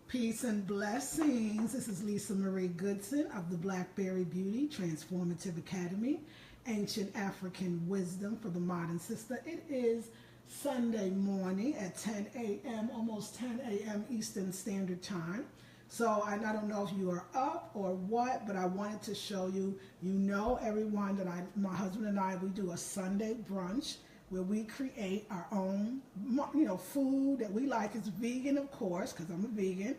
Peace and blessings. This is Lisa Marie Goodson of the Blackberry Beauty Transformative Academy, Ancient African Wisdom for the Modern Sister. It is Sunday morning at 10 a.m., almost 10 a.m. Eastern Standard Time. So I don't know if you are up or what, but I wanted to show you, everyone, that my husband and I, we do a Sunday brunch where we create our own, food that we like. It's vegan, of course, because I'm a vegan.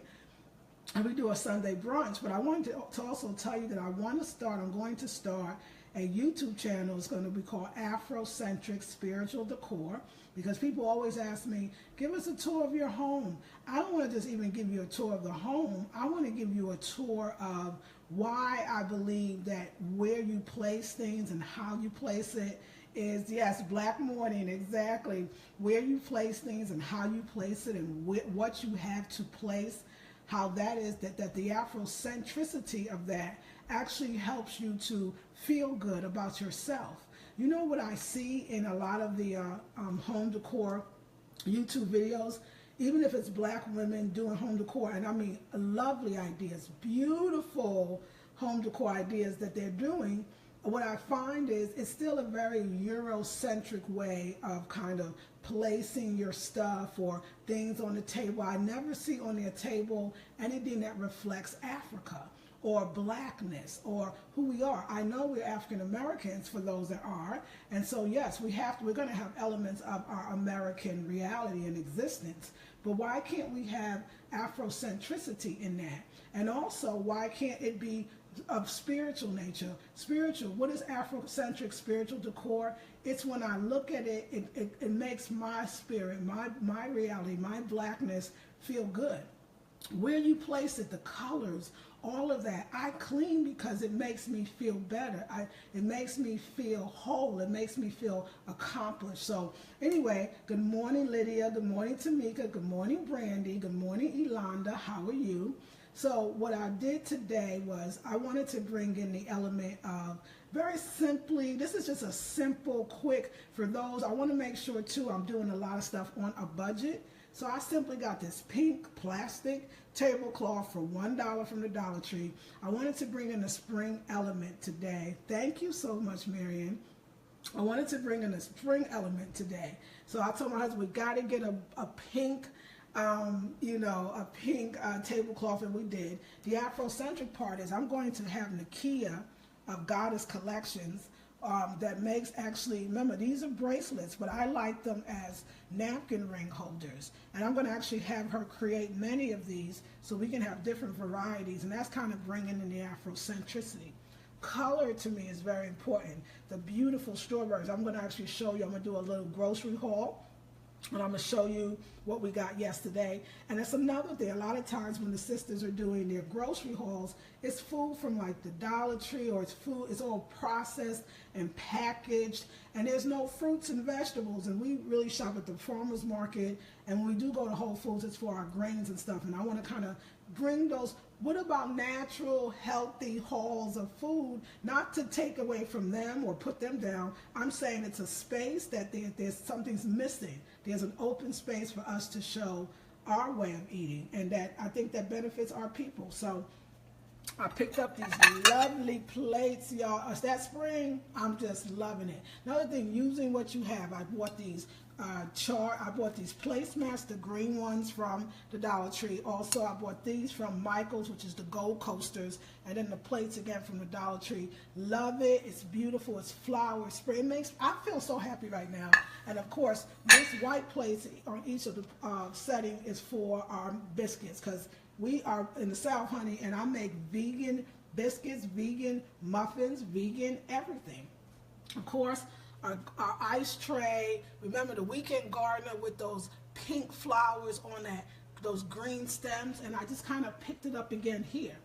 And we do a Sunday brunch. But I wanted to also tell you that I'm going to start a YouTube channel. It's going to be called AfroCentric Spiritual Decor, because people always ask me, give us a tour of your home. I don't want to just even give you a tour of the home. I want to give you a tour of why I believe that where you place things and how you place it is, yes, Black Morning, exactly. Where you place things and how you place it and what you have to place, how that is, that the Afrocentricity of that actually helps you to feel good about yourself. You know what I see in a lot of the home decor YouTube videos, even if it's Black women doing home decor, and I mean lovely ideas, beautiful home decor ideas that they're doing, what I find is it's still a very Eurocentric way of kind of placing your stuff or things on the table. I never see on their table anything that reflects Africa or Blackness or who we are. I know we're African Americans for those that are, and so yes, we're going to have elements of our American reality and existence, but why can't we have Afrocentricity in that? And also, why can't it be of spiritual nature? Spiritual, what is Afrocentric spiritual decor? It's when I look at it, it makes my spirit, my reality, my Blackness feel good. Where you place it, the colors, all of that, I clean because it makes me feel better. It makes me feel whole. It makes me feel accomplished. So anyway, good morning, Lydia. Good morning, Tamika. Good morning, Brandy. Good morning, Elonda. How are you? So what I did today was I wanted to bring in the element of, very simply, this is just a simple, quick, for those, I want to make sure too I'm doing a lot of stuff on a budget. So I simply got this pink plastic tablecloth for $1 from the Dollar Tree. I wanted to bring in a spring element today. Thank you so much, Marion. I wanted to bring in a spring element today. So I told my husband, we got to get a pink a pink tablecloth, and we did. The Afrocentric part is I'm going to have Nakia of Goddess Collections that makes, actually, remember, these are bracelets, but I like them as napkin ring holders. And I'm going to actually have her create many of these so we can have different varieties, and that's kind of bringing in the Afrocentricity. Color to me is very important. The beautiful strawberries, I'm going to actually show you, I'm going to do a little grocery haul. And I'm going to show you what we got yesterday. And that's another thing. A lot of times when the sisters are doing their grocery hauls, it's food from like the Dollar Tree, or it's all processed and packaged. And there's no fruits and vegetables. And we really shop at the farmer's market. And when we do go to Whole Foods, it's for our grains and stuff. And I want to kind of bring those. What about natural, healthy hauls of food? Not to take away from them or put them down. I'm saying it's a space that there's something's missing. There's an open space for us to show our way of eating, and that I think that benefits our people. So I picked up these lovely plates, y'all. It's that spring. I'm just loving it. Another thing, using what you have. I bought these I bought these placemats, the green ones from the Dollar Tree. Also, I bought these from Michael's, which is the gold coasters, and then the plates again from the Dollar Tree. Love it. It's beautiful. It's flower spray. I feel so happy right now. And of course, this white plate on each of the setting is for our biscuits, because we are in the South, honey, and I make vegan biscuits, vegan muffins, vegan everything. Of course, our ice tray. Remember the weekend gardener with those pink flowers on those green stems, and I just kind of picked it up again here.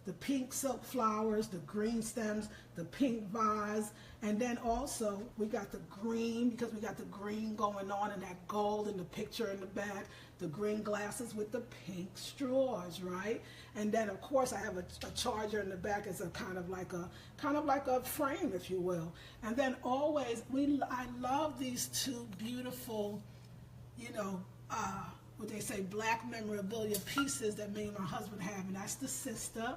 The pink silk flowers, the green stems, the pink vase, and then also we got the green, because we got the green going on and that gold in the picture in the back, the green glasses with the pink straws, right? And then of course I have a charger in the back as a kind of like a frame, if you will. And then always I love these two beautiful, what they say, black memorabilia pieces that me and my husband have, and that's the sister,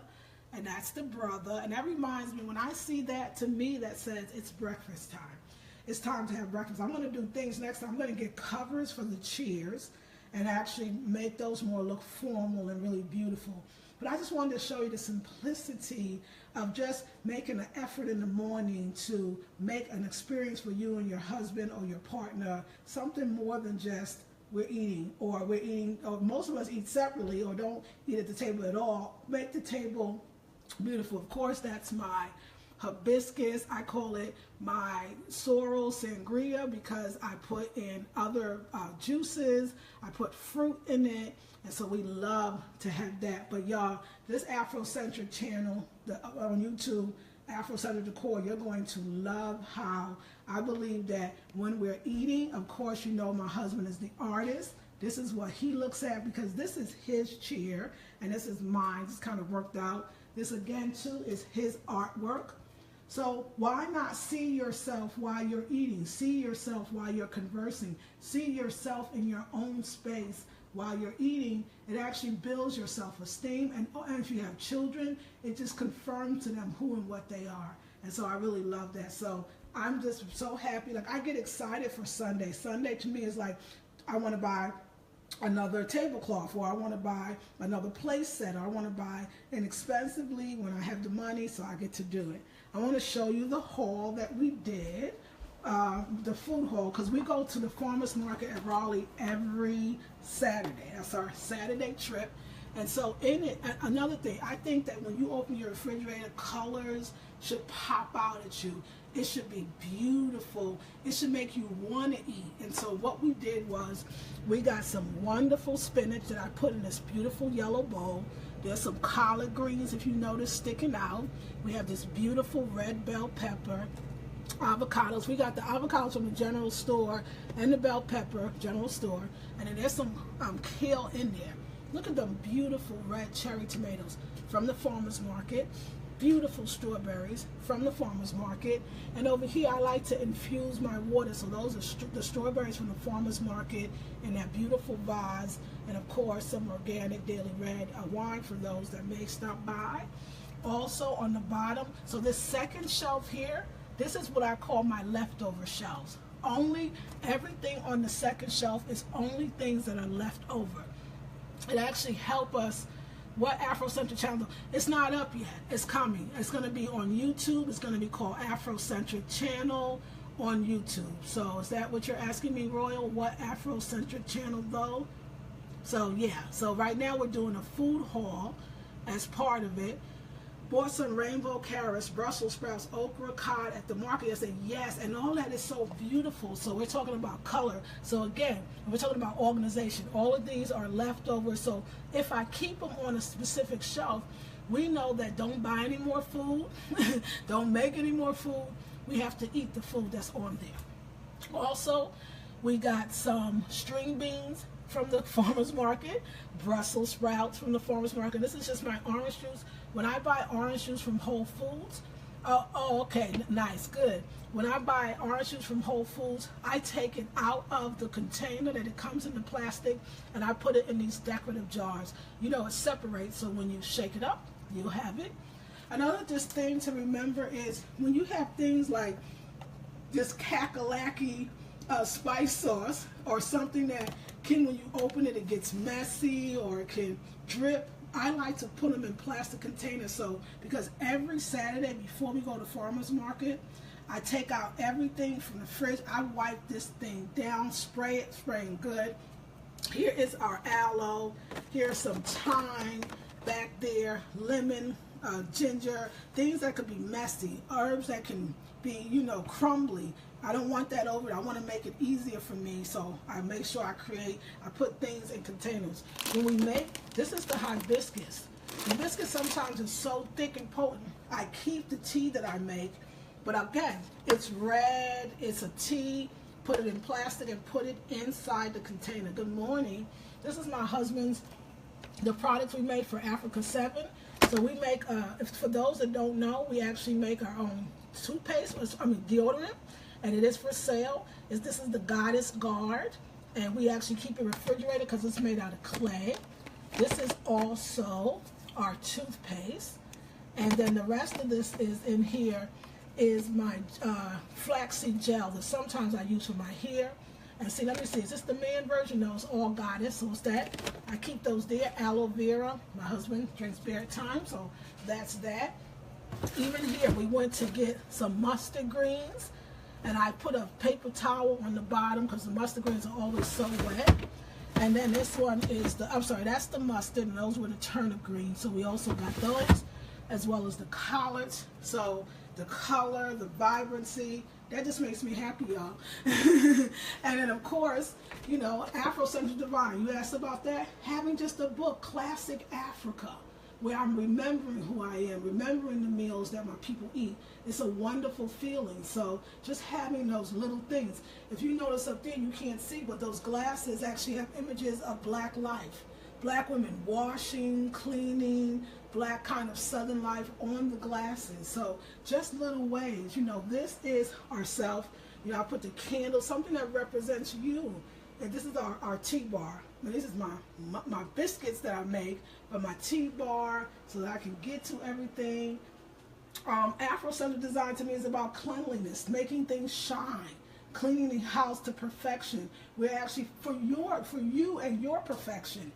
and that's the brother, and that reminds me, when I see that, to me, that says it's breakfast time. It's time to have breakfast. I'm going to do things next time. I'm going to get covers for the chairs and actually make those more look formal and really beautiful. But I just wanted to show you the simplicity of just making an effort in the morning to make an experience for you and your husband or your partner, something more than just we're eating, or most of us eat separately or don't eat at the table at all. Make the table beautiful. Of course, that's my hibiscus. I call it my sorrel sangria because I put in other juices. I put fruit in it, and so we love to have that. But y'all, this AfroCentric channel on YouTube, AfroCentric Decor, you're going to love how I believe that when we're eating, of course, you know my husband is the artist. This is what he looks at because this is his chair and this is mine. It's kind of worked out. This again too is his artwork. So why not see yourself while you're eating? See yourself while you're conversing. See yourself in your own space while you're eating. It actually builds your self-esteem. And if you have children, it just confirms to them who and what they are. And so I really love that. So I'm just so happy. Like, I get excited for Sunday. Sunday to me is like, I want to buy another tablecloth, or I want to buy another place set, or I want to buy inexpensively when I have the money, so I get to do it. I want to show you the haul that we did, the food haul, because we go to the farmers market at Raleigh every Saturday. That's our Saturday trip. And so in it, another thing, I think that when you open your refrigerator, colors should pop out at you. It should be beautiful. It should make you want to eat. And so what we did was we got some wonderful spinach that I put in this beautiful yellow bowl. There's some collard greens, if you notice, sticking out. We have this beautiful red bell pepper, avocados. We got the avocados from the general store and the bell pepper, general store. And then there's some kale in there. Look at them beautiful red cherry tomatoes from the farmer's market. Beautiful strawberries from the farmer's market. And over here I like to infuse my water, so those are the strawberries from the farmer's market in that beautiful vase, and of course some organic daily red wine for those that may stop by. Also on the bottom, so this second shelf here, this is what I call my leftover shelves. Only everything on the second shelf is only things that are left over. It actually helps us. What AfroCentric channel? It's not up yet. It's coming. It's going to be on YouTube. It's going to be called AfroCentric channel on YouTube. So is that what you're asking me, Royal? What AfroCentric channel though? So yeah. So right now we're doing a food haul as part of it. Bought some rainbow carrots, Brussels sprouts, okra, cod at the market. I said yes, and all that is so beautiful. So we're talking about color. So again, we're talking about organization. All of these are leftovers. So if I keep them on a specific shelf, we know that don't buy any more food, don't make any more food. We have to eat the food that's on there. Also, we got some string beans from the farmer's market, Brussels sprouts from the farmer's market. This is just my orange juice. When I buy orange juice from Whole Foods, okay, nice, good. When I buy orange juice from Whole Foods, I take it out of the container that it comes in the plastic, and I put it in these decorative jars. You know, it separates, so when you shake it up, you'll have it. Another just thing to remember is when you have things like this kakalaki spice sauce, or something that can, when you open it, it gets messy or it can drip. I like to put them in plastic containers, so because every Saturday before we go to farmer's market, I take out everything from the fridge. I wipe this thing down, spray it, spraying good. Here is our aloe. Here's some thyme back there, lemon, ginger, things that could be messy, herbs that can be, you know, crumbly. I don't want that over. I want to make it easier for me, so I make sure I put things in containers. When we make, this is the hibiscus. Hibiscus sometimes is so thick and potent. I keep the tea that I make, but again, it's red, it's a tea. Put it in plastic and put it inside the container. Good morning. This is my husband's, the products we made for Africa 7. So we make, for those that don't know, we actually make our own toothpaste, deodorant. And it is for sale. This is the Goddess Guard. And we actually keep it refrigerated because it's made out of clay. This is also our toothpaste. And then the rest of this is in here is my flaxseed gel that sometimes I use for my hair. And see, let me see, is this the man version? No, it's all goddess, so it's that. I keep those there. Aloe vera, my husband drinks beer at times, so that's that. Even here, we went to get some mustard greens, and I put a paper towel on the bottom because the mustard greens are always so wet. And then this one is the, I'm sorry, that's the mustard, and those were the turnip greens. So we also got those, as well as the collards. So the color, the vibrancy, that just makes me happy, y'all. And then, of course, you know, AfroCentric Divine. You asked about that? Having just a book, Classic Africa, where I'm remembering who I am, remembering the meals that my people eat. It's a wonderful feeling. So just having those little things. If you notice up there, you can't see, but those glasses actually have images of Black life. Black women washing, cleaning, Black kind of Southern life on the glasses. So just little ways, you know, this is ourself. You know, I put the candle, something that represents you. And this is our tea bar. Now, this is my biscuits that I make, but my tea bar so that I can get to everything. AfroCentric design to me is about cleanliness, making things shine, cleaning the house to perfection. We're actually for you and your perfection.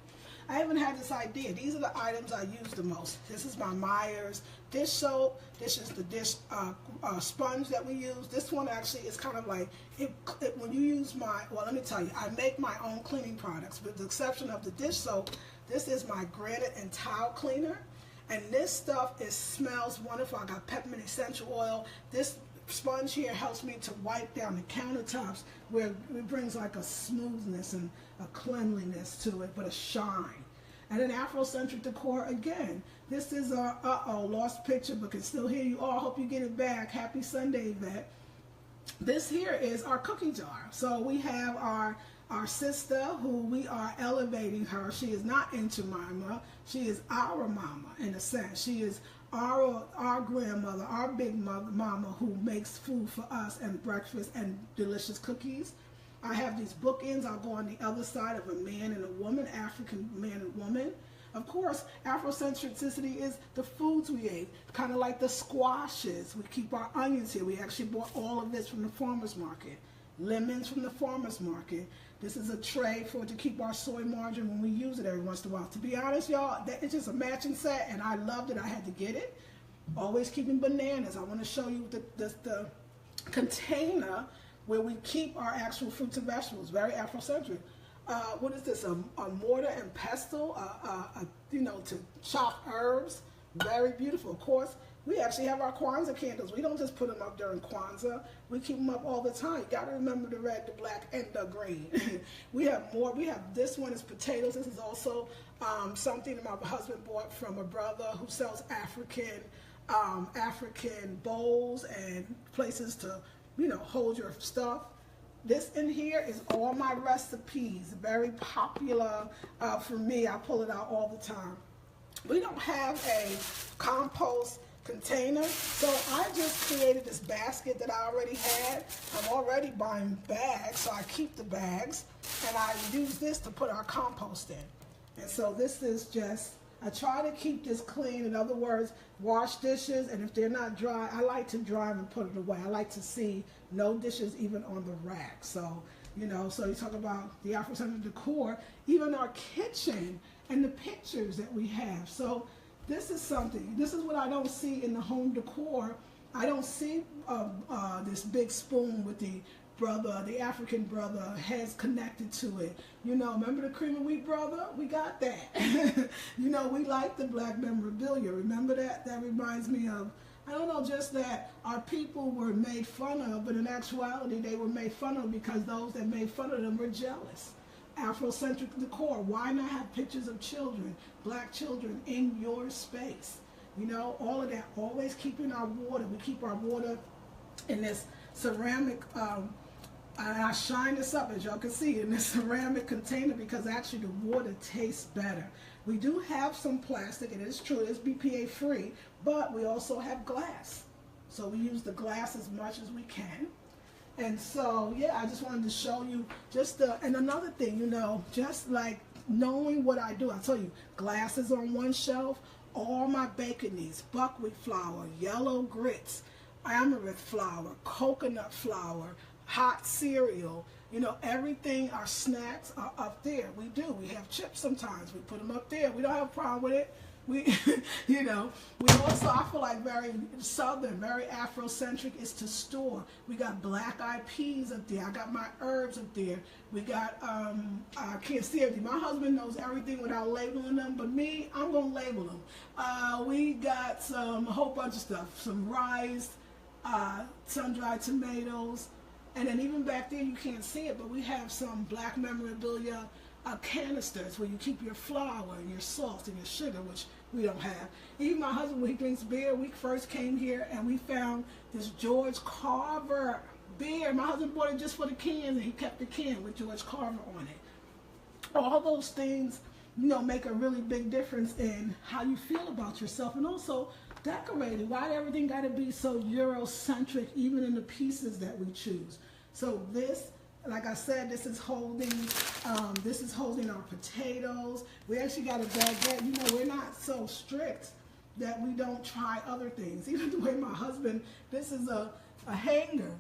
I even had this idea. These are the items I use the most. This is my Myers dish soap. This is the dish sponge that we use. This one actually is kind of like, when you use well, let me tell you, I make my own cleaning products with the exception of the dish soap. This is my Granite and towel cleaner. And this stuff, it smells wonderful. I got peppermint essential oil. This sponge here helps me to wipe down the countertops where it brings like a smoothness and a cleanliness to it, but a shine. And then AfroCentric Decor again. This is our, lost picture, but can still hear you all. Hope you get it back. Happy Sunday, Yvette. This here is our cookie jar. So we have our sister who we are elevating her. She is not into mama. She is our mama in a sense. She is our grandmother, our big mama who makes food for us and breakfast and delicious cookies. I have these bookends. I'll go on the other side of a man and a woman, African man and woman. Of course, Afrocentricity is the foods we ate, kind of like the squashes. We keep our onions here. We actually bought all of this from the farmer's market. Lemons from the farmer's market. This is a tray to keep our soy margarine when we use it every once in a while. To be honest, y'all, it's just a matching set, and I loved it. I had to get it. Always keeping bananas. I want to show you the container where we keep our actual fruits and vegetables. Very Afrocentric. What is this? A mortar and pestle, to chop herbs. Very beautiful. Of course, we actually have our Kwanzaa candles. We don't just put them up during Kwanzaa. We keep them up all the time. You got to remember the red, the black, and the green. We have more. We have this one is potatoes. This is also something that my husband bought from a brother who sells African bowls and places to, hold your stuff. This in here is all my recipes. Very popular for me. I pull it out all the time. We don't have a compost container, so I just created this basket that I already had. I'm already buying bags, so I keep the bags, and I use this to put our compost in. And so this is just, I try to keep this clean. In other words, wash dishes, and if they're not dry, I like to dry them and put it away. I like to see no dishes even on the rack. So, so you talk about the Afrocentric decor, even our kitchen and the pictures that we have. So this is something. This is what I don't see in the home decor. I don't see this big spoon with the African brother has connected to it. Remember the cream of wheat brother? We got that. We like the black memorabilia. Remember that? That reminds me of, I don't know, just that our people were made fun of, but in actuality they were made fun of because those that made fun of them were jealous. Afrocentric decor. Why not have pictures of children, black children, in your space? All of that. Always keeping our water. We keep our water in this ceramic, and I shine this up, as y'all can see, in this ceramic container because actually the water tastes better. We do have some plastic, and it is true, it's BPA free, but we also have glass. So we use the glass as much as we can. And so, yeah, I just wanted to show you and another thing, you know, just like knowing what I do. I tell you, glasses on one shelf, all my baking needs, buckwheat flour, yellow grits, amaranth flour, coconut flour, hot cereal, you know, everything, our snacks are up there. We do. We have chips sometimes. We put them up there. We don't have a problem with it. We, you know, we also, I feel like very Southern, very Afrocentric is to store. We got black-eyed peas up there. I got my herbs up there. We got, I can't see everything. My husband knows everything without labeling them, but me, I'm going to label them. We got a whole bunch of stuff, some rice, sun-dried tomatoes, and then even back there, you can't see it, but we have some black memorabilia canisters where you keep your flour and your salt and your sugar, which we don't have. Even my husband, when he drinks beer, we first came here and we found this George Carver beer. My husband bought it just for the cans, and he kept the can with George Carver on it. All those things, you know, make a really big difference in how you feel about yourself. And also decorating. Why everything got to be so Eurocentric, even in the pieces that we choose? So this, like I said, this is holding our potatoes. We actually got a baguette. You know, we're not so strict that we don't try other things. Even the way my husband, this is a hanger,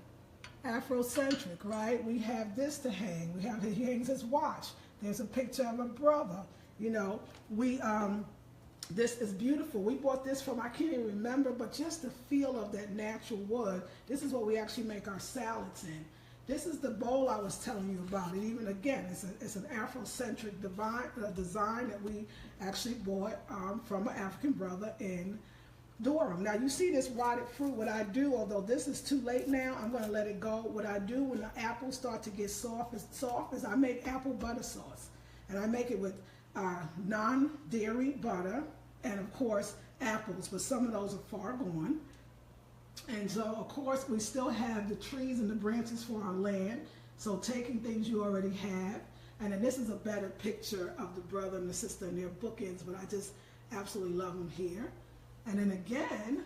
Afrocentric, right? We have this to hang. He hangs his watch. There's a picture of a brother. You know, this is beautiful. We bought this from, I can't even remember, but just the feel of that natural wood. This is what we actually make our salads in. This is the bowl I was telling you about. And even again, it's an Afrocentric design that we actually bought from an African brother in Durham. Now you see this rotted fruit. What I do, although this is too late now, I'm going to let it go. What I do when the apples start to get soft is I make apple butter sauce. And I make it with non-dairy butter and, of course, apples. But some of those are far gone. And so, of course, we still have the trees and the branches for our land. So taking things you already have. And then this is a better picture of the brother and the sister and their bookends, but I just absolutely love them here. And then again,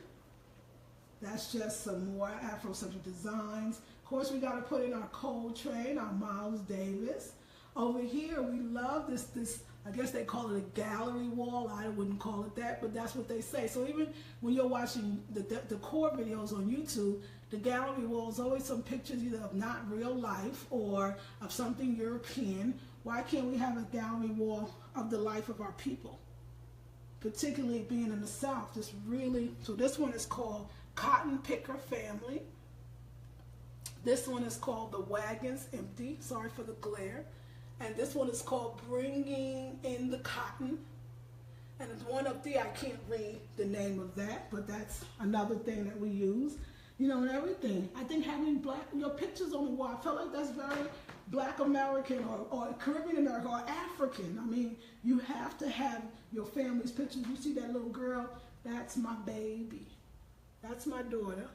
that's just some more Afrocentric designs. Of course, we got to put in our Coltrane, our Miles Davis. Over here, we love this, I guess they call it a gallery wall. I wouldn't call it that, but that's what they say. So even when you're watching the Decor videos on YouTube, the gallery wall is always some pictures either of not real life or of something European. Why can't we have a gallery wall of the life of our people? Particularly being in the South, just really, so this one is called Cotton Picker Family. This one is called The Wagon's Empty. Sorry for the glare. And this one is called Bringing in the Cotton. And there's one up there, I can't read the name of that, but that's another thing that we use. You know, and everything. I think having your pictures on the wall, I felt like that's very Black American or Caribbean American or African. I mean, you have to have your family's pictures. You see that little girl? That's my baby. That's my daughter.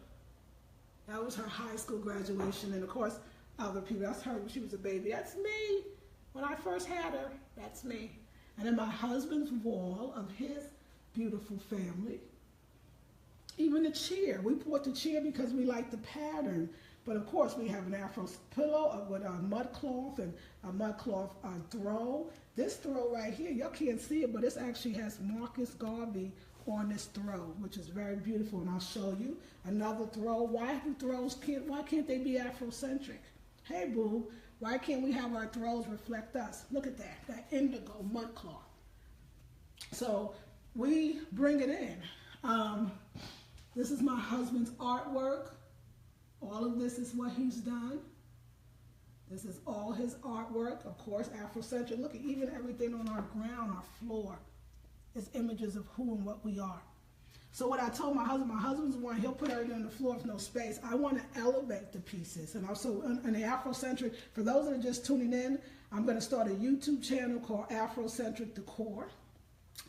That was her high school graduation. And of course, other people, that's her when she was a baby. That's me. When I first had her, that's me. And then my husband's wall of his beautiful family. Even the chair. We bought the chair because we like the pattern. But of course, we have an Afro pillow with a mud cloth and a mud cloth throw. This throw right here, y'all can't see it, but this actually has Marcus Garvey on this throw, which is very beautiful. And I'll show you another throw. Why can't they be Afrocentric? Hey, boo. Why can't we have our throws reflect us? Look at that indigo mud cloth. So we bring it in. This is my husband's artwork. All of this is what he's done. This is all his artwork. Of course, Afrocentric. Look at even everything on our ground, our floor, is images of who and what we are. So what I told my husband's one, he'll put everything on the floor with no space. I want to elevate the pieces. And also in the Afrocentric, for those that are just tuning in, I'm going to start a YouTube channel called AfroCentric Decor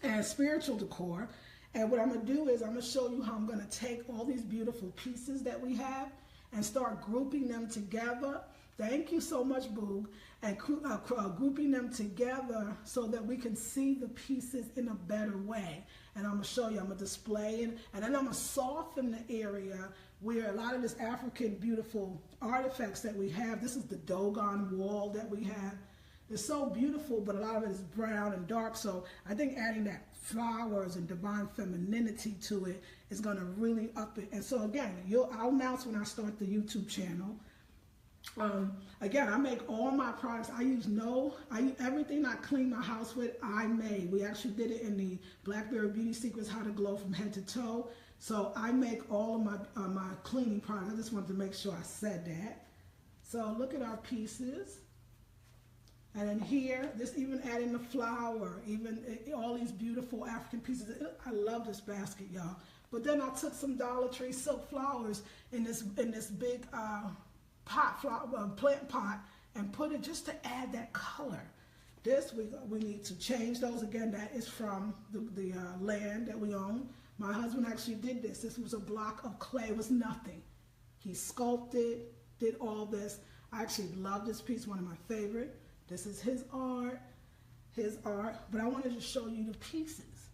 and Spiritual Decor. And what I'm going to do is I'm going to show you how I'm going to take all these beautiful pieces that we have and start grouping them together Thank you so much, Boog. And grouping them together so that we can see the pieces in a better way. And I'm going to show you, I'm going to display it, and then I'm going to soften the area where a lot of this African beautiful artifacts that we have. This is the Dogon wall that we have. It's so beautiful, but a lot of it is brown and dark. So I think adding that flowers and divine femininity to it is going to really up it. And so again, I'll announce when I start the YouTube channel. Again, I make all my products. I use everything I clean my house with, I made. We actually did it in the Blackberry Beauty Secrets How to Glow from Head to Toe. So I make all of my cleaning products. I just wanted to make sure I said that. So look at our pieces. And then here, this even adding the flower, even all these beautiful African pieces. I love this basket, y'all. But then I took some Dollar Tree silk flowers in this big plant pot and put it just to add that color. This, we need to change those. Again, that is from the land that we own. My husband actually did this. This was a block of clay. It was nothing. He sculpted, did all this. I actually love this piece, one of my favorite. This is his art, but I wanted to show you the pieces.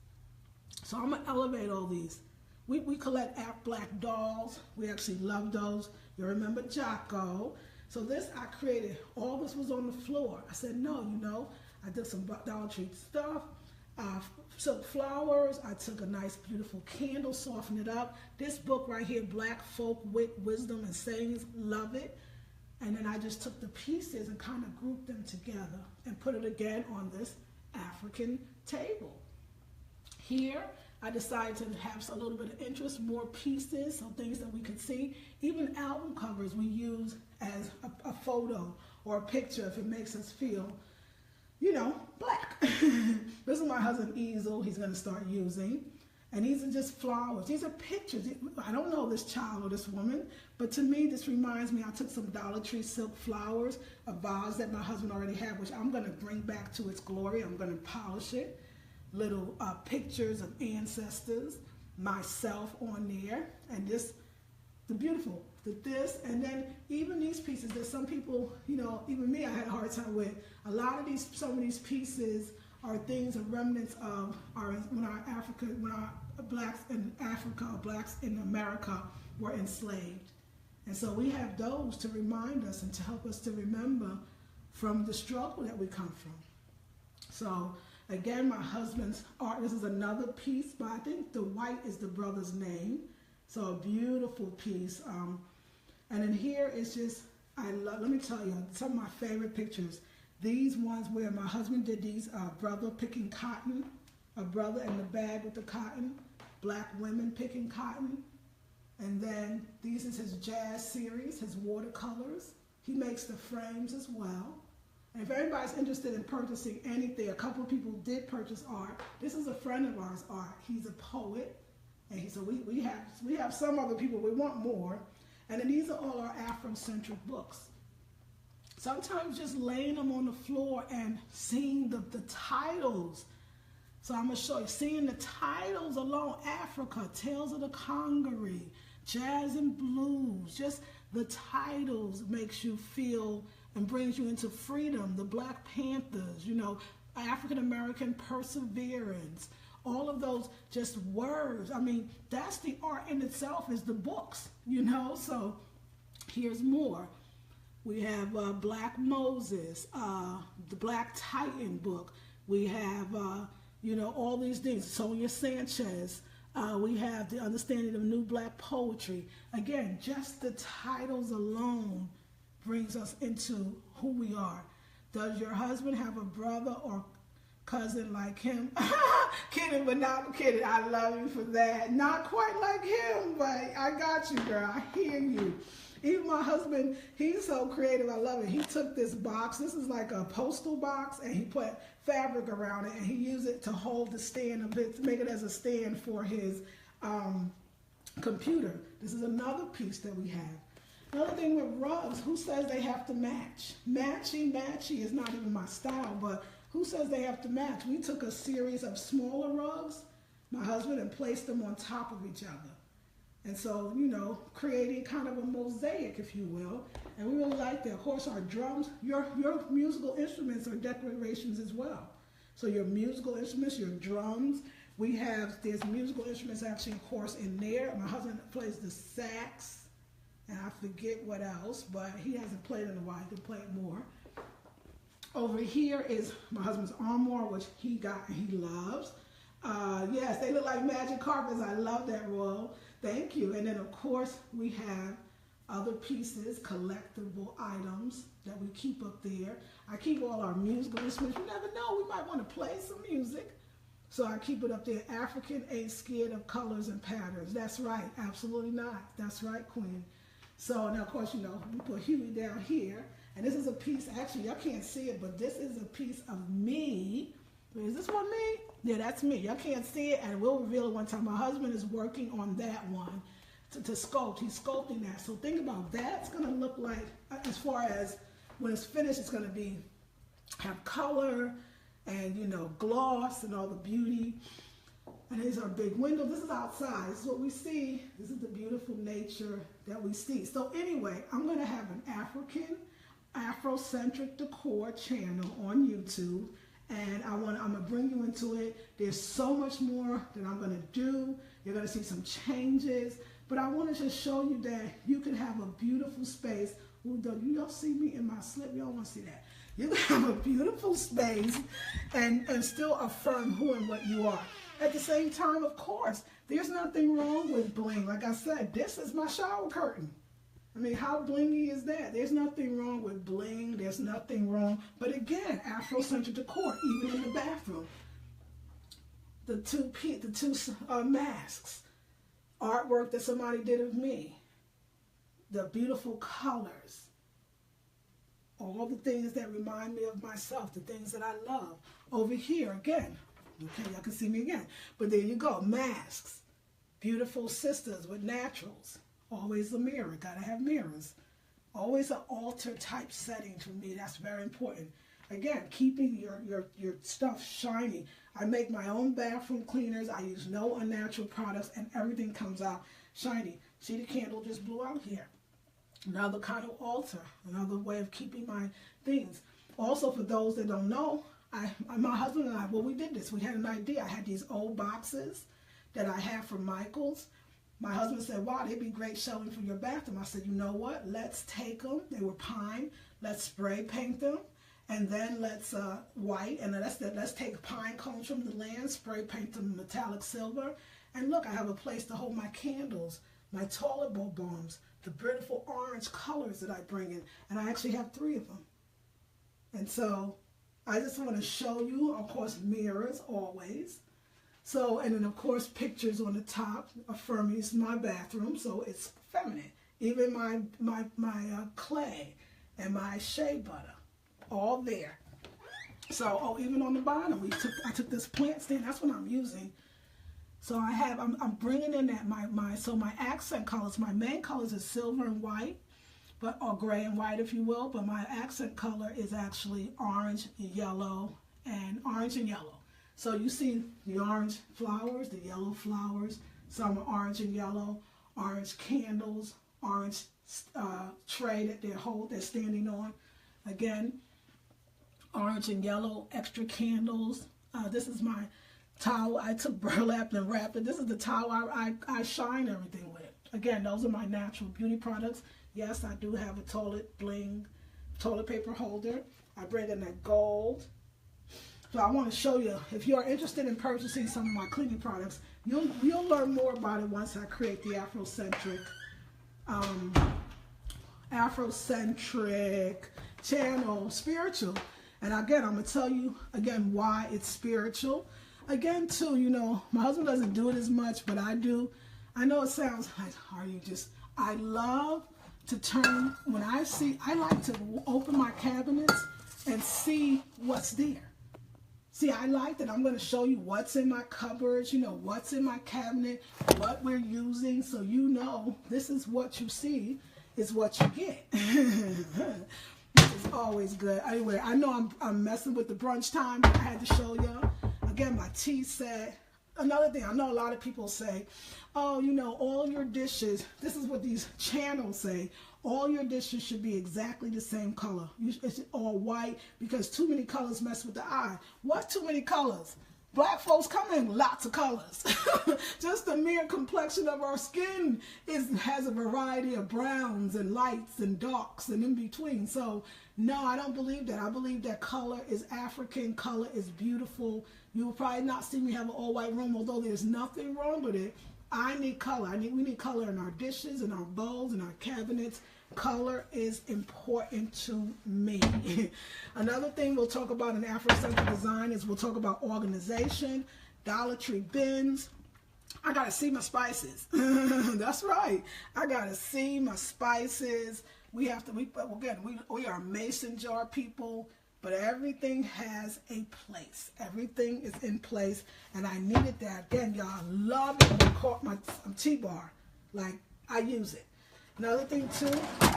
So I'm gonna elevate all these. We collect black dolls. We actually love those. You remember Jocko. So this I created, all this was on the floor. I said, no, I did some Dollar Tree stuff, silk flowers. I took a nice, beautiful candle, softened it up. This book right here, Black Folk Wit, Wisdom, and Sayings, love it. And then I just took the pieces and kind of grouped them together and put it again on this African table. Here, I decided to have a little bit of interest, more pieces, so things that we could see. Even album covers we use as a photo or a picture if it makes us feel, black. This is my husband's easel he's going to start using. And these are just flowers. These are pictures. I don't know this child or this woman, but to me, this reminds me, I took some Dollar Tree silk flowers, a vase that my husband already had, which I'm going to bring back to its glory. I'm going to polish it. Little pictures of ancestors, myself on there, and the beautiful, and then even these pieces that some people, even me, I had a hard time with. A lot of some of these pieces are things and remnants of when our blacks in Africa or blacks in America were enslaved. And so we have those to remind us and to help us to remember from the struggle that we come from. So again, my husband's art, this is another piece, but I think the white is the brother's name. So a beautiful piece. And then here is just, let me tell you, some of my favorite pictures. These ones where my husband did these, brother picking cotton, a brother in the bag with the cotton, black women picking cotton. And then these is his jazz series, his watercolors. He makes the frames as well. And if everybody's interested in purchasing anything, a couple of people did purchase art. This is a friend of ours' art. He's a poet. And so we have some other people, we want more. And then these are all our AfroCentric books. Sometimes just laying them on the floor and seeing the titles. So I'm going to show you, seeing the titles alone, Africa, Tales of the Congaree, Jazz and Blues, just the titles makes you feel and brings you into freedom. The Black Panthers, African American perseverance, all of those just words. I mean, that's the art in itself, is the books, So here's more. We have Black Moses, the Black Titan book. We have, all these things. Sonia Sanchez. We have the Understanding of New Black Poetry. Again, just the titles alone brings us into who we are. Does your husband have a brother or cousin like him? Kidding, but not kidding. I love you for that. Not quite like him, but I got you, girl. I hear you. Even my husband, he's so creative. I love it. He took this box. This is like a postal box, and he put fabric around it, and he used it to hold the stand a bit, to make it as a stand for his computer. This is another piece that we have. Another thing with rugs, who says they have to match? Matchy is not even my style, but who says they have to match? We took a series of smaller rugs, my husband, and placed them on top of each other. And so, you know, creating kind of a mosaic, if you will. And we really like that. Of course, our drums, your musical instruments are decorations as well. So your musical instruments, your drums, there's musical instruments actually, of course, in there. My husband plays the sax, and I forget what else, but he hasn't played in a while. He can play it more. Over here is my husband's armoire, which he got and he loves. Yes, they look like magic carpets. I love that, Royal. Thank you. And then, of course, we have other pieces, collectible items that we keep up there. I keep all our musical instruments. You never know, we might want to play some music. So I keep it up there. African ain't scared of colors and patterns. That's right. Absolutely not. That's right, Queen. So now, of course, you know, we put Huey down here. And this is a piece, actually, y'all can't see it, but this is a piece of me. Is this one me? Yeah, that's me. Y'all can't see it, and we'll reveal it one time. My husband is working on that one to sculpt. He's sculpting that. So think about that. It's going to look like, as far as when it's finished, it's going to have color and, you know, gloss and all the beauty. And these are big windows. This is outside. This is what we see. This is the beautiful nature that we see. So anyway, I'm going to have an AfroCentric Decor channel on YouTube. And I'm going to bring you into it. There's so much more that I'm going to do. You're going to see some changes. But I want to just show you that you can have a beautiful space. You don't see me in my slip. You don't want to see that. You can have a beautiful space and still affirm who and what you are. At the same time, of course, there's nothing wrong with bling. Like I said, this is my shower curtain. I mean, how blingy is that? There's nothing wrong with bling. There's nothing wrong. But again, AfroCentric Decor, even in the bathroom. The two masks. Artwork that somebody did of me. The beautiful colors. All the things that remind me of myself. The things that I love. Over here, again. Okay, y'all can see me again. But there you go. Masks. Beautiful sisters with naturals. Always a mirror. Gotta have mirrors. Always an altar type setting for me. That's very important. Again, keeping your stuff shiny. I make my own bathroom cleaners. I use no unnatural products, and everything comes out shiny. See, the candle just blew out here. Another kind of altar. Another way of keeping my things. Also, for those that don't know, my husband and I, well, we did this. We had an idea. I had these old boxes that I had from Michael's. My husband said, wow, they'd be great shelving for your bathroom. I said, you know what? Let's take them. They were pine. Let's spray paint them. And then let's white. And then let's take pine cones from the land, spray paint them metallic silver. And look, I have a place to hold my candles, my toilet bowl bombs, the beautiful orange colors that I bring in. And I actually have 3 of them. And so I just want to show you, of course, mirrors always. So, and then of course pictures on the top affirming it's my bathroom, so it's feminine. Even my clay and my shea butter, all there. So, oh, even on the bottom, I took this plant stand. That's what I'm using. So I'm bringing in that my accent colors. My main colors is silver and white, or gray and white, if you will. But my accent color is actually orange, yellow, and orange and yellow. So you see the orange flowers, the yellow flowers, some are orange and yellow, orange candles, orange tray that they're standing on. Again, orange and yellow extra candles. This is my towel. I took burlap and wrapped it. This is the towel I shine everything with. Again, those are my natural beauty products. Yes, I do have a toilet paper holder. I bring in that gold. So I want to show you, if you're interested in purchasing some of my cleaning products, you'll learn more about it once I create the AfroCentric channel, spiritual. And again, I'm going to tell you, again, why it's spiritual. Again, too, you know, my husband doesn't do it as much, but I do. I know it sounds like, I love to turn, I like to open my cabinets and see what's there. See, I like that. I'm going to show you what's in my cupboards, you know, what's in my cabinet, what we're using, so you know this is what you see is what you get. It's always good. Anyway, I know I'm messing with the brunch time, but I had to show y'all. Again, my tea set, another thing, I know a lot of people say, oh, you know, all your dishes, this is what these channels say, all your dishes should be exactly the same color. It's all white because too many colors mess with the eye. What too many colors? Black folks come in lots of colors. Just the mere complexion of our skin has a variety of browns and lights and darks and in between. So no, I don't believe that. I believe that color is African. Color is beautiful. You will probably not see me have an all-white room, although there's nothing wrong with it. I need color. We need color in our dishes, in our bowls, in our cabinets. Color is important to me. Another thing we'll talk about in Afrocentric design is we'll talk about organization, Dollar Tree bins. I gotta see my spices. That's right. I gotta see my spices. We are mason jar people, but everything has a place. Everything is in place, and I needed that. Again, y'all, I love it when I caught my T-bar. Like, I use it. Another thing too,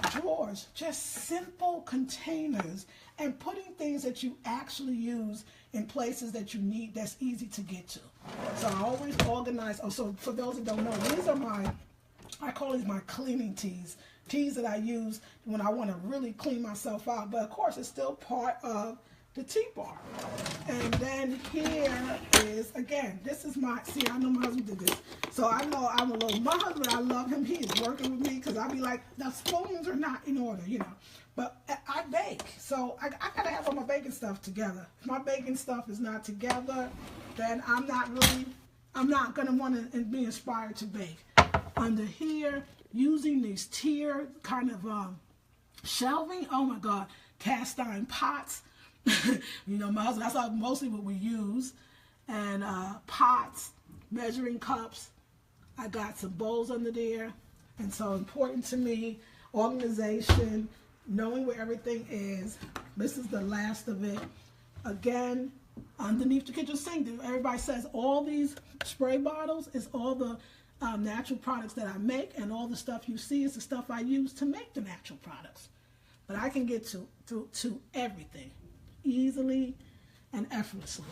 drawers, just simple containers and putting things that you actually use in places that you need that's easy to get to. So I always organize. Oh, so for those that don't know, these are I call these my cleaning teas. Teas that I use when I want to really clean myself out. But of course, it's still part of the T-bar. And then here is, again, this is see, I know my husband did this. So I know I'm a little, my husband, I love him. He is working with me because I be like, the spoons are not in order, you know. But I bake. So I got to have all my baking stuff together. If my baking stuff is not together, then I'm not going to want to be inspired to bake. Under here, using these tier kind of shelving, oh my God, cast iron pots. You know, my husband, that's mostly what we use. And pots, measuring cups. I got some bowls under there. And so important to me, organization, knowing where everything is. This is the last of it. Again, underneath the kitchen sink, everybody says all these spray bottles is all the natural products that I make, and all the stuff you see is the stuff I use to make the natural products. But I can get to everything easily and effortlessly,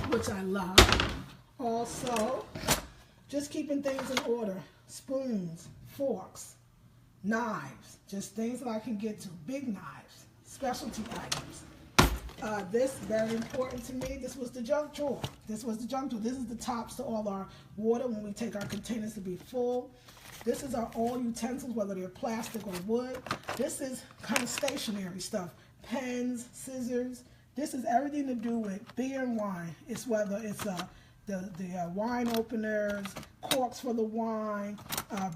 which I love. Also, just keeping things in order. Spoons, forks, knives, just things that I can get to. Big knives, specialty items. This, very important to me, this was the junk drawer. This was the junk drawer. This is the tops to all our water when we take our containers to be full. This is our all utensils, whether they're plastic or wood. This is kind of stationary stuff. Pens, scissors. This is everything to do with beer and wine. It's whether it's the wine openers, corks for the wine,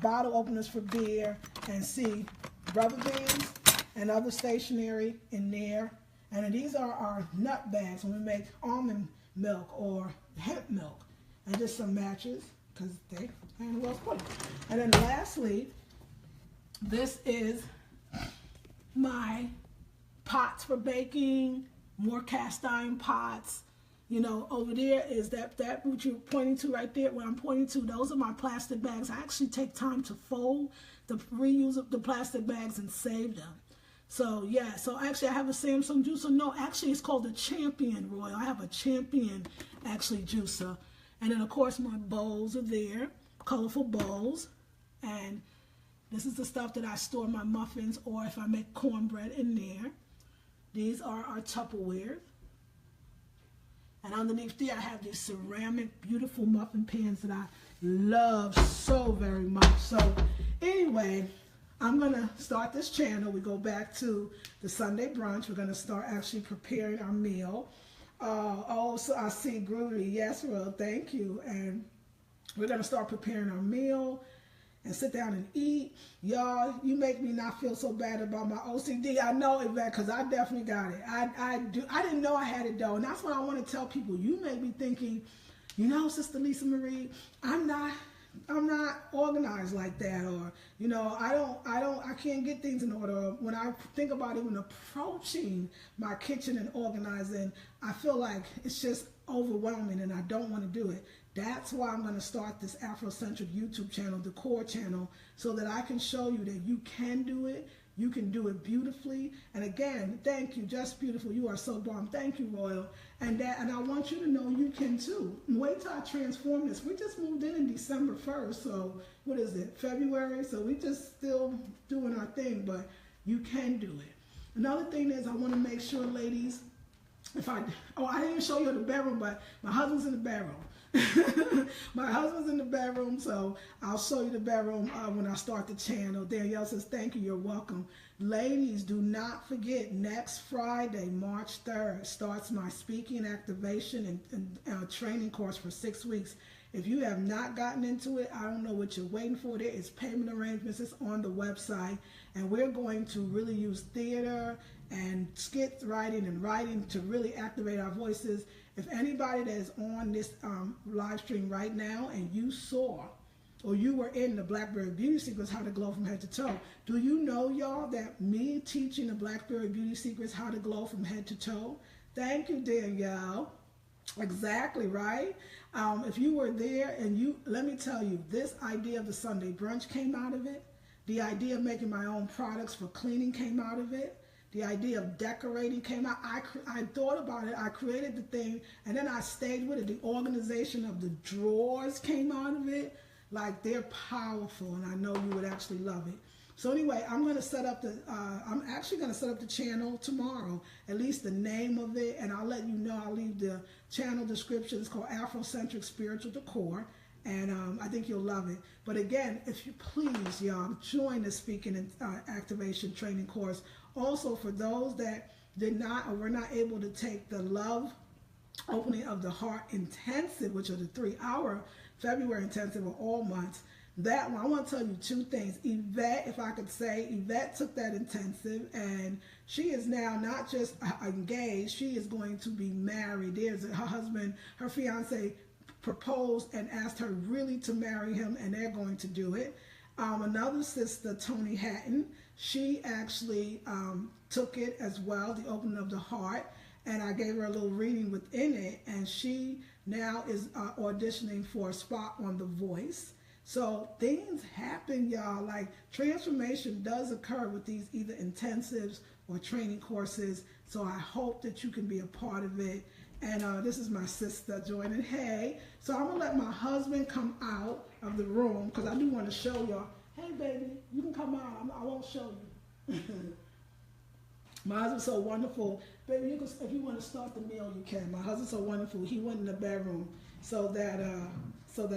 bottle openers for beer, and see, rubber bands and other stationery in there. And then these are our nut bags when we make almond milk or hemp milk. And just some matches, because they ain't well put. And then lastly, this is my pots for baking, more cast iron pots. You know, over there is that what you're pointing to right there, what I'm pointing to, those are my plastic bags. I actually take time to fold, reuse the plastic bags and save them. So yeah, so actually I have a Samsung juicer. No, actually it's called the Champion Royal. I have a Champion actually juicer. And then of course my bowls are there, colorful bowls. And this is the stuff that I store my muffins, or if I make cornbread in there. These are our Tupperware. And underneath there I have these ceramic beautiful muffin pans that I love so very much. So anyway, I'm going to start this channel. We go back to the Sunday brunch. We're going to start actually preparing our meal. So I see Groovy. Yes, well, thank you. And we're going to start preparing our meal and sit down and eat. Y'all, you make me not feel so bad about my OCD. I know, Yvette, because I definitely got it. I didn't know I had it, though. And that's what I want to tell people. You may be thinking, you know, Sister Lisa Marie, I'm not organized like that, or you know, I can't get things in order. When I think about even approaching my kitchen and organizing, I feel like it's just overwhelming and I don't want to do it. That's why I'm going to start this AfroCentric YouTube channel, Decor channel, so that I can show you that you can do it. You can do it beautifully. And again, thank you, Just Beautiful. You are so bomb. Thank you, Royal. And I want you to know you can too. Wait till I transform this. We just moved in December 1st, so what is it, February? So we just still doing our thing, but you can do it. Another thing is I want to make sure, ladies, I didn't show you the bedroom, but my husband's in the bedroom. My husband's in the bedroom, so I'll show you the bedroom when I start the channel. Danielle says, thank you, you're welcome. Ladies, do not forget, next Friday, March 3rd, starts my speaking activation and training course for 6 weeks. If you have not gotten into it, I don't know what you're waiting for. There is payment arrangements. It's on the website. And we're going to really use theater and skit writing and writing to really activate our voices. If anybody that is on this live stream right now and you saw or you were in the Blackberry Beauty Secrets, How to Glow from Head to Toe, do you know, y'all, that me teaching the Blackberry Beauty Secrets, How to Glow from Head to Toe? Thank you, Danielle. Exactly, right? If you were there and let me tell you, this idea of the Sunday brunch came out of it. The idea of making my own products for cleaning came out of it. The idea of decorating came out. I thought about it. I created the thing, and then I stayed with it. The organization of the drawers came out of it. Like, they're powerful, and I know you would actually love it. So anyway, I'm actually going to set up the channel tomorrow, at least the name of it, and I'll let you know. I'll leave the channel description. It's called AfroCentric Spiritual Decor, and I think you'll love it. But again, if you please, y'all, join the Speaking and Activation Training course. Also, for those that did not or were not able to take the Love Opening of the Heart Intensive, which are the 3-hour February intensive of all months, that one, I want to tell you 2 things. Yvette, if I could say, Yvette took that intensive, and she is now not just engaged, she is going to be married. Her husband, her fiance, proposed and asked her really to marry him, and they're going to do it. Another sister, Tony Hatton, she actually took it as well, the Opening of the Heart, and I gave her a little reading within it, and she now is auditioning for a spot on The Voice. So things happen, y'all. Like, transformation does occur with these either intensives or training courses. So I hope that you can be a part of it. And this is my sister joining. Hey, so I'm gonna let my husband come out of the room because I do want to show y'all. Hey, baby, you can come out. I won't show you. My husband's so wonderful. Baby, if you want to start the meal, you can. My husband's so wonderful. He went in the bedroom so that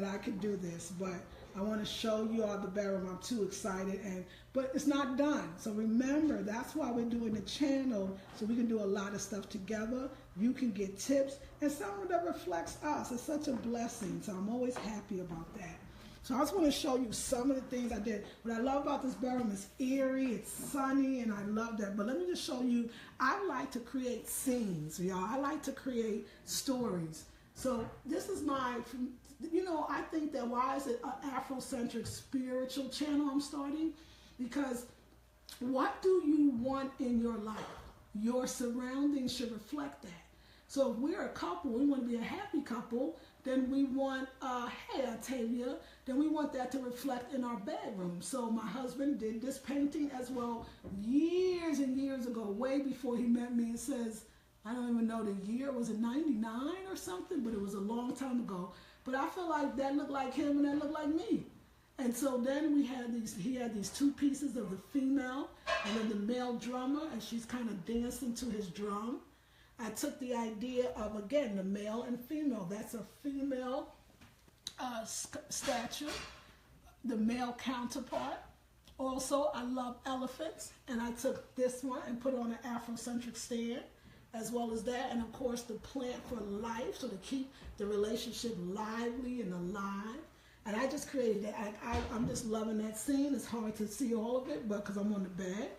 I could do this. But I want to show you all the bedroom. I'm too excited, but it's not done. So remember, that's why we're doing the channel, so we can do a lot of stuff together. You can get tips, and someone that reflects us. It's such a blessing. So I'm always happy about that. So I just want to show you some of the things I did. What I love about this bedroom is eerie, it's sunny, and I love that. But let me just show you, I like to create scenes, y'all. I like to create stories. So this is my, I think that why is it an Afrocentric spiritual channel I'm starting? Because what do you want in your life? Your surroundings should reflect that. So if we're a couple, we want to be a happy couple, then we want, hey, Octavia, then we want that to reflect in our bedroom. So my husband did this painting as well years and years ago, way before he met me. It says, I don't even know the year, was it 99 or something? But it was a long time ago. But I feel like that looked like him and that looked like me. And so then he had these 2 pieces of the female and then the male drummer, and she's kind of dancing to his drum. I took the idea of, again, the male and female. That's a female stature, the male counterpart. Also, I love elephants, and I took this one and put it on an Afrocentric stand, as well as that, and of course the plant for life, so to keep the relationship lively and alive. And I just created that. I'm just loving that scene. It's hard to see all of it, but because I'm on the bed.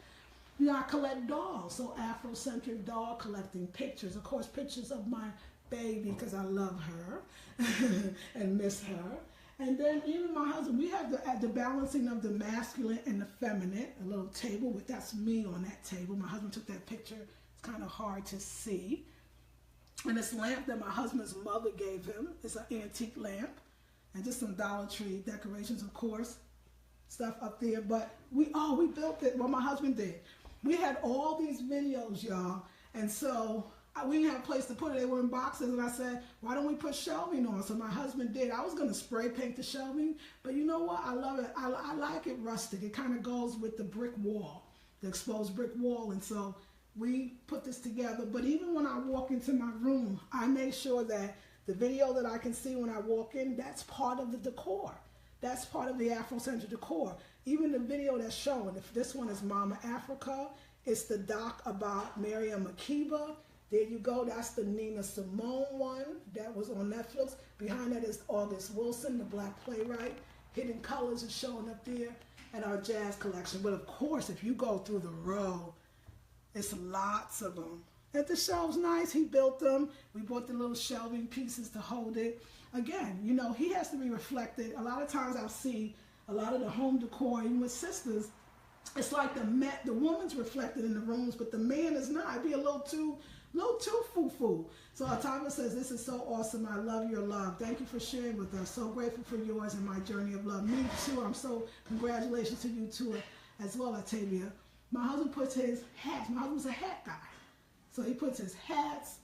I collect dolls, so Afrocentric doll collecting pictures. Of course, pictures of my baby because I love her and miss her. And then even my husband, we have the balancing of the masculine and the feminine, a little table with, that's me on that table. My husband took that picture. It's kind of hard to see. And this lamp that my husband's mother gave him is an antique lamp. And just some Dollar Tree decorations, of course. stuff up there. But we built it. Well, my husband did. We had all these videos, y'all, and so we didn't have a place to put it. They were in boxes, and I said, why don't we put shelving on? So my husband did. I was going to spray paint the shelving, but you know what? I love it. I like it rustic. It kind of goes with the brick wall, the exposed brick wall, and so we put this together. But even when I walk into my room, I make sure that the video that I can see when I walk in, that's part of the decor. That's part of the AfroCentric decor. Even the video that's showing, if this one is Mama Africa, it's the doc about Miriam Makeba. There you go. That's the Nina Simone one that was on Netflix. Behind that is August Wilson, the black playwright. Hidden Colors is showing up there, and our jazz collection. But of course, if you go through the row, it's lots of them. And the shelves nice. He built them. We bought the little shelving pieces to hold it. Again, you know, he has to be reflected. A lot of times I'll see a lot of the home decor, even with sisters, it's like the woman's reflected in the rooms, but the man is not. It'd be a little too foo-foo. So Atava says, this is so awesome. I love your love. Thank you for sharing with us. So grateful for yours and my journey of love. Me too. I'm so, congratulations to you too as well, Atavia. My husband puts his hats. My husband's a hat guy. So he puts his hats.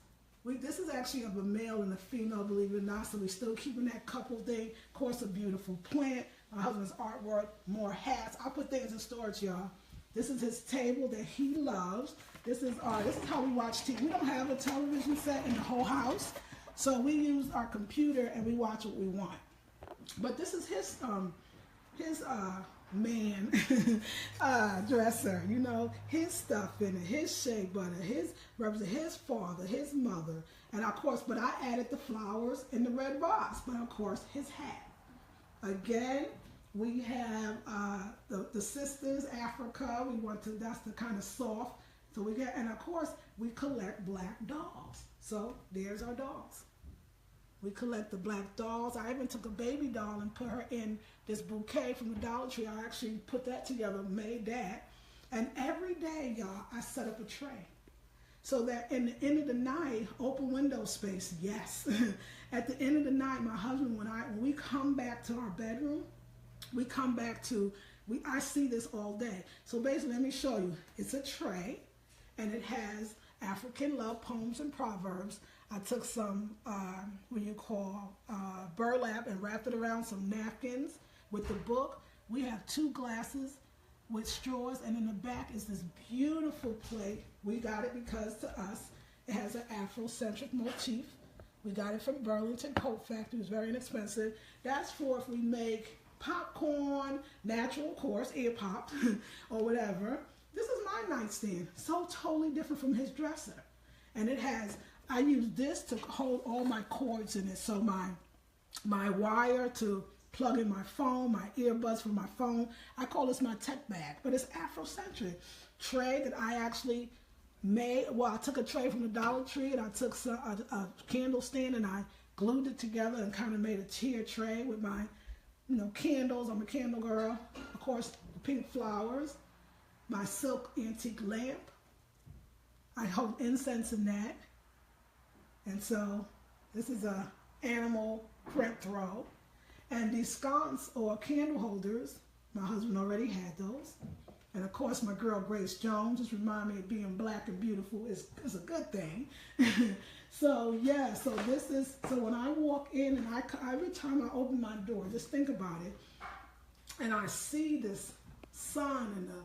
This is actually of a male and a female, believe it or not, so we're still keeping that couple thing. Of course, a beautiful plant. My husband's artwork, more hats. I put things in storage, y'all. This is his table that he loves. This is how we watch TV. We don't have a television set in the whole house, so we use our computer and we watch what we want. But this is his man dresser, you know, his stuff in it, his shea butter, his father, his mother, and of course, but I added the flowers and the red vase, but of course, his hat. Again, we have the sisters, Africa. That's the kind of soft. So we get, and of course, we collect black dolls. So there's our dolls. We collect the black dolls. I even took a baby doll and put her in this bouquet from the Dollar Tree. I actually put that together, made that. And every day, y'all, I set up a tray. So that in the end of the night, open window space, yes. At the end of the night, my husband, when we come back to our bedroom, I see this all day. So basically, let me show you. It's a tray, and it has African love poems and proverbs. I took some, burlap and wrapped it around some napkins with the book. We have 2 glasses with straws, and in the back is this beautiful plate. We got it because to us, it has an Afrocentric motif. We got it from Burlington Coat Factory. It was very inexpensive. That's for if we make popcorn, natural, of course, ear popped, or whatever. This is my nightstand. So totally different from his dresser. And it has, I use this to hold all my cords in it. So my wire to plug in my phone, my earbuds for my phone. I call this my tech bag, but it's Afrocentric. Tray that I actually made. Well, I took a tray from the Dollar Tree and I took a candle stand and I glued it together and kind of made a tier tray with my, candles. I'm a candle girl. Of course, the pink flowers, my silk antique lamp. I hold incense in that. And so this is a animal print throw. And these sconce or candle holders, my husband already had those. And of course, my girl Grace Jones, just remind me of being black and beautiful is a good thing. So yeah, so when I walk in and every time I open my door, just think about it, and I see this sun and the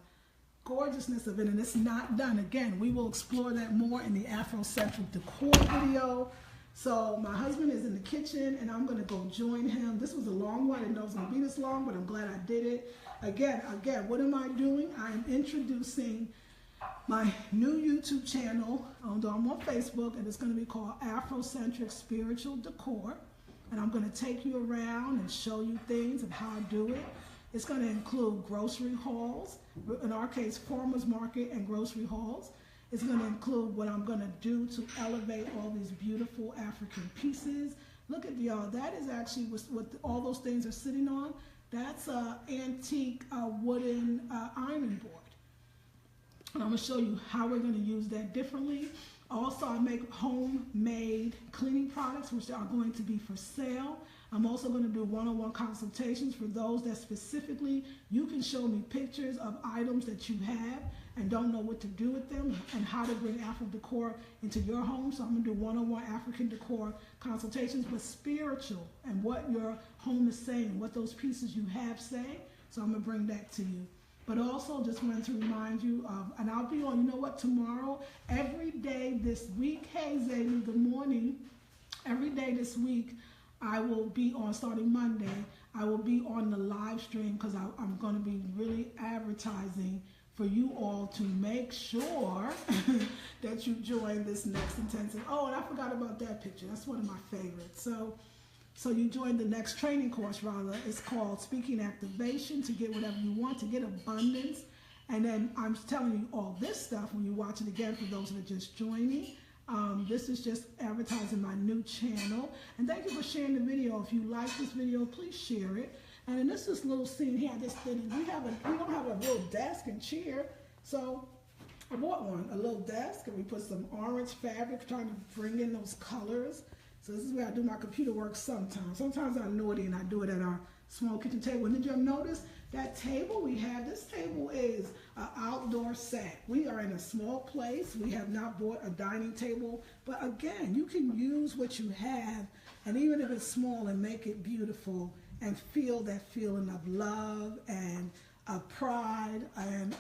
gorgeousness of it, and it's not done. Again, we will explore that more in the Afrocentric decor video. So my husband is in the kitchen, and I'm going to go join him. This was a long one. I didn't know it was going to be this long, but I'm glad I did it. Again, what am I doing? I am introducing my new YouTube channel. I'm on Facebook, and it's going to be called AfroCentric Spiritual Decor. And I'm going to take you around and show you things and how I do it. It's going to include grocery hauls, in our case, farmers market and grocery hauls. It's going to include what I'm going to do to elevate all these beautiful African pieces. Look at y'all, that is actually what all those things are sitting on. That's an antique wooden ironing board. And I'm going to show you how we're going to use that differently. Also, I make homemade cleaning products, which are going to be for sale. I'm also going to do one-on-one consultations for those that specifically you can show me pictures of items that you have and don't know what to do with them and how to bring Afro decor into your home. So I'm going to do one-on-one African decor consultations, but spiritual and what your home is saying, what those pieces you have say. So I'm going to bring that to you. But also just wanted to remind you of, and I'll be on, you know what, tomorrow, every day this week. Hey, Zaylee, good morning. Every day this week, I will be on, starting Monday, I will be on the live stream because I'm going to be really advertising for you all to make sure that you join this next intensive. Oh, and I forgot about that picture. That's one of my favorites. So you join the next training course, rather. It's called Speaking Activation, to get whatever you want, to get abundance. And then I'm telling you all this stuff when you watch it again for those that are just joining. This is just advertising my new channel. And thank you for sharing the video. If you like this video, please share it. And then this little scene here, this thing, we don't have a real desk and chair. So I bought one, a little desk, and we put some orange fabric, trying to bring in those colors. So this is where I do my computer work sometimes. Sometimes I'm naughty and I do it at our small kitchen table. And did you notice that table we have? This table is an outdoor set. We are in a small place. We have not bought a dining table. But again, you can use what you have, and even if it's small, and make it beautiful and feel that feeling of love and pride and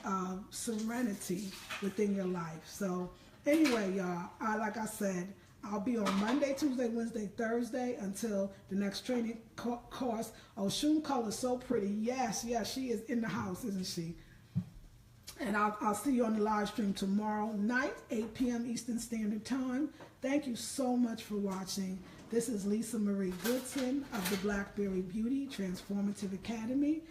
serenity within your life. So anyway, y'all, like I said, I'll be on Monday, Tuesday, Wednesday, Thursday until the next training course. Oh, Shun Color is so pretty. Yes, she is in the house, isn't she? And I'll see you on the live stream tomorrow night, 8 p.m. Eastern Standard Time. Thank you so much for watching. This is Lisa Marie Goodson of the Blackberry Beauty Transformative Academy,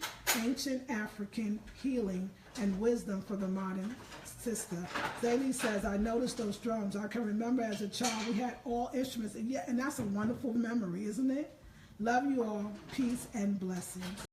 Ancient African Healing and Wisdom for the Modern Sister. Zaylee says, I noticed those drums. I can remember as a child we had all instruments. And that's a wonderful memory, isn't it? Love you all. Peace and blessings.